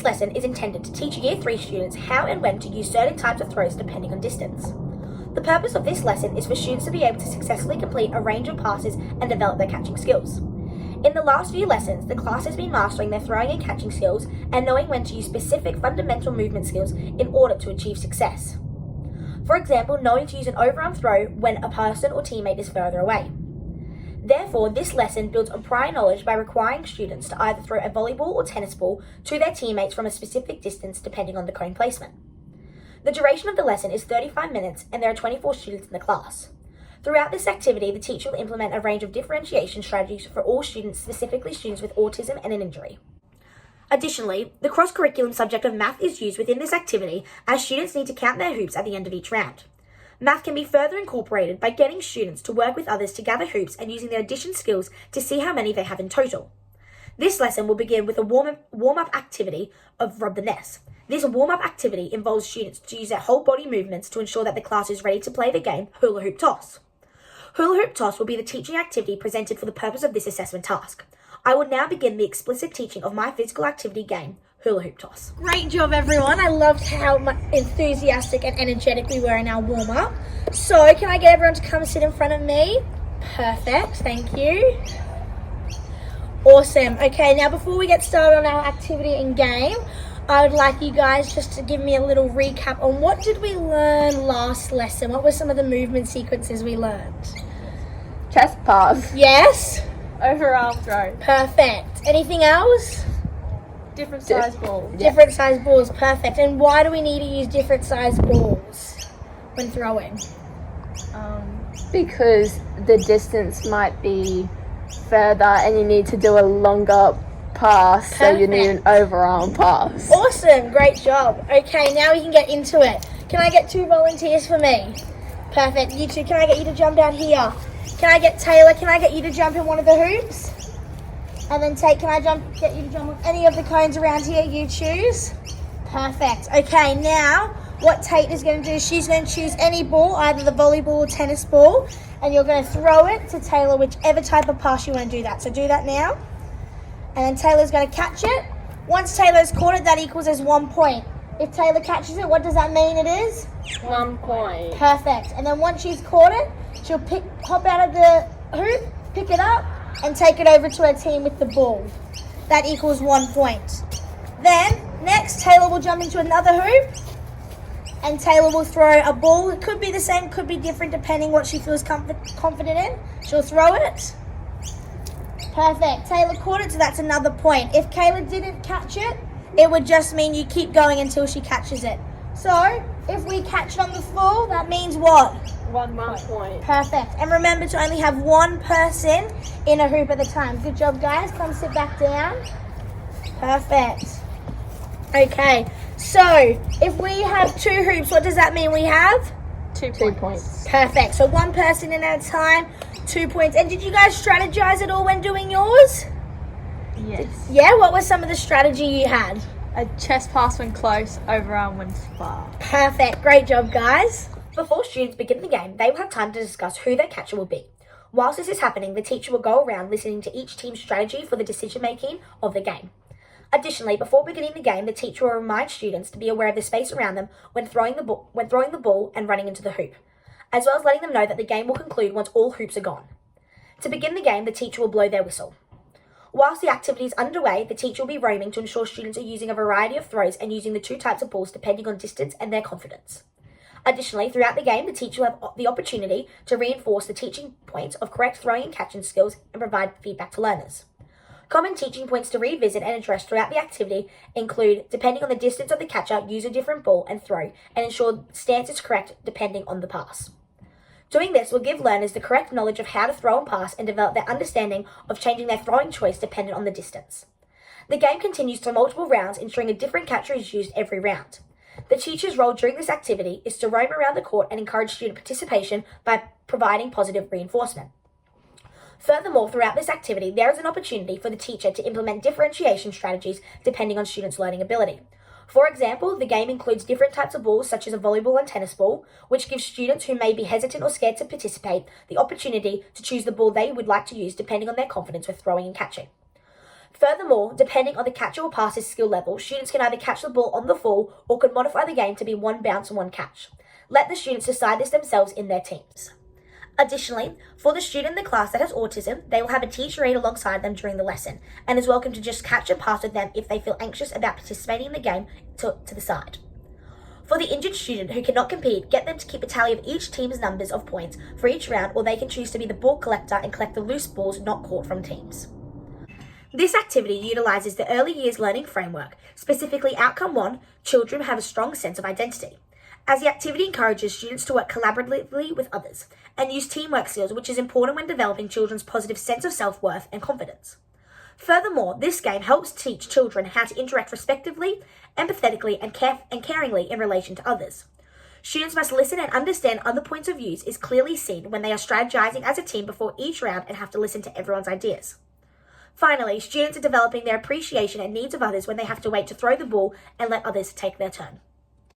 lesson is intended to teach Year 3 students how and when to use certain types of throws depending on distance. The purpose of this lesson is for students to be able to successfully complete a range of passes and develop their catching skills. In the last few lessons, the class has been mastering their throwing and catching skills and knowing when to use specific fundamental movement skills in order to achieve success. For example, knowing to use an overarm throw when a person or teammate is further away. Therefore, this lesson builds on prior knowledge by requiring students to either throw a volleyball or tennis ball to their teammates from a specific distance depending on the cone placement. The duration of the lesson is 35 minutes and there are 24 students in the class. Throughout this activity, the teacher will implement a range of differentiation strategies for all students, specifically students with autism and an injury. Additionally, the cross-curriculum subject of math is used within this activity as students need to count their hoops at the end of each round. Math can be further incorporated by getting students to work with others to gather hoops and using their addition skills to see how many they have in total. This lesson will begin with a warm-up activity of Rub the Nest. This warm-up activity involves students to use their whole body movements to ensure that the class is ready to play the game Hula Hoop Toss. Hula Hoop Toss will be the teaching activity presented for the purpose of this assessment task. I will now begin the explicit teaching of my physical activity game, Hula Hoop Toss. Great job, everyone. I loved how enthusiastic and energetic we were in our warm-up. So, can I get everyone to come sit in front of me? Perfect, thank you. Awesome. Okay, now before we get started on our activity and game, I would like you guys just to give me a little recap on what did we learn last lesson? What were some of the movement sequences we learned? Chest pass. Yes. Overarm throw. Perfect. Anything else? Different size balls. Yeah. Different size balls. Perfect. And why do we need to use different size balls when throwing? Because the distance might be further and you need to do a longer pass. Perfect. So you need an overarm pass. Awesome. Great job. Okay, now we can get into it. Can I get 2 volunteers for me? Perfect. You two, can I get you to jump down here? Can I get Taylor, can I get you to jump in one of the hoops? And then Tate, can I get you to jump on any of the cones around here? You choose. Perfect. Okay, now what Tate is going to do is she's going to choose any ball, either the volleyball or tennis ball, and you're going to throw it to Taylor, whichever type of pass you want to do that. So do that now. And then Taylor's going to catch it. Once Taylor's caught it, that equals as 1 point. If Taylor catches it, what does that mean it is? 1 point. Perfect. And then once she's caught it, she'll hop out of the hoop, pick it up, and take it over to her team with the ball. That equals 1 point. Then, next, Taylor will jump into another hoop, and Taylor will throw a ball. It could be the same, could be different, depending what she feels confident in. She'll throw it. Perfect. Taylor caught it, so that's another point. If Kayla didn't catch it, it would just mean you keep going until she catches it. So, if we catch it on the full, that means what? 1 point. Perfect. And remember to only have one person in a hoop at a time. Good job, guys. Come sit back down. Perfect. Okay. So, if we have 2 hoops, what does that mean we have? 2 points. Perfect. So, one person in at a time, 2 points. And did you guys strategize at all when doing yours? Yes. Yeah? What was some of the strategy you had? A chest pass when close, overarm when far. Perfect. Great job, guys. Before students begin the game, they will have time to discuss who their catcher will be. Whilst this is happening, the teacher will go around listening to each team's strategy for the decision-making of the game. Additionally, before beginning the game, the teacher will remind students to be aware of the space around them when throwing the ball and running into the hoop, as well as letting them know that the game will conclude once all hoops are gone. To begin the game, the teacher will blow their whistle. Whilst the activity is underway, the teacher will be roaming to ensure students are using a variety of throws and using the 2 types of balls depending on distance and their confidence. Additionally, throughout the game, the teacher will have the opportunity to reinforce the teaching points of correct throwing and catching skills and provide feedback to learners. Common teaching points to revisit and address throughout the activity include, depending on the distance of the catcher, use a different ball and throw, and ensure stance is correct depending on the pass. Doing this will give learners the correct knowledge of how to throw and pass and develop their understanding of changing their throwing choice dependent on the distance. The game continues through multiple rounds, ensuring a different catcher is used every round. The teacher's role during this activity is to roam around the court and encourage student participation by providing positive reinforcement. Furthermore, throughout this activity, there is an opportunity for the teacher to implement differentiation strategies depending on students' learning ability. For example, the game includes different types of balls such as a volleyball and tennis ball, which gives students who may be hesitant or scared to participate the opportunity to choose the ball they would like to use depending on their confidence with throwing and catching. Furthermore, depending on the catcher or passer's skill level, students can either catch the ball on the fall or can modify the game to be one bounce and one catch. Let the students decide this themselves in their teams. Additionally, for the student in the class that has autism, they will have a teacher read alongside them during the lesson and is welcome to just catch and pass with them if they feel anxious about participating in the game to the side. For the injured student who cannot compete, get them to keep a tally of each team's numbers of points for each round, or they can choose to be the ball collector and collect the loose balls not caught from teams. This activity utilizes the early years learning framework, specifically Outcome 1, children have a strong sense of identity, as the activity encourages students to work collaboratively with others and use teamwork skills, which is important when developing children's positive sense of self-worth and confidence. Furthermore, this game helps teach children how to interact respectively, empathetically, and caringly in relation to others. Students must listen and understand other points of views is clearly seen when they are strategizing as a team before each round and have to listen to everyone's ideas. Finally, students are developing their appreciation and needs of others when they have to wait to throw the ball and let others take their turn.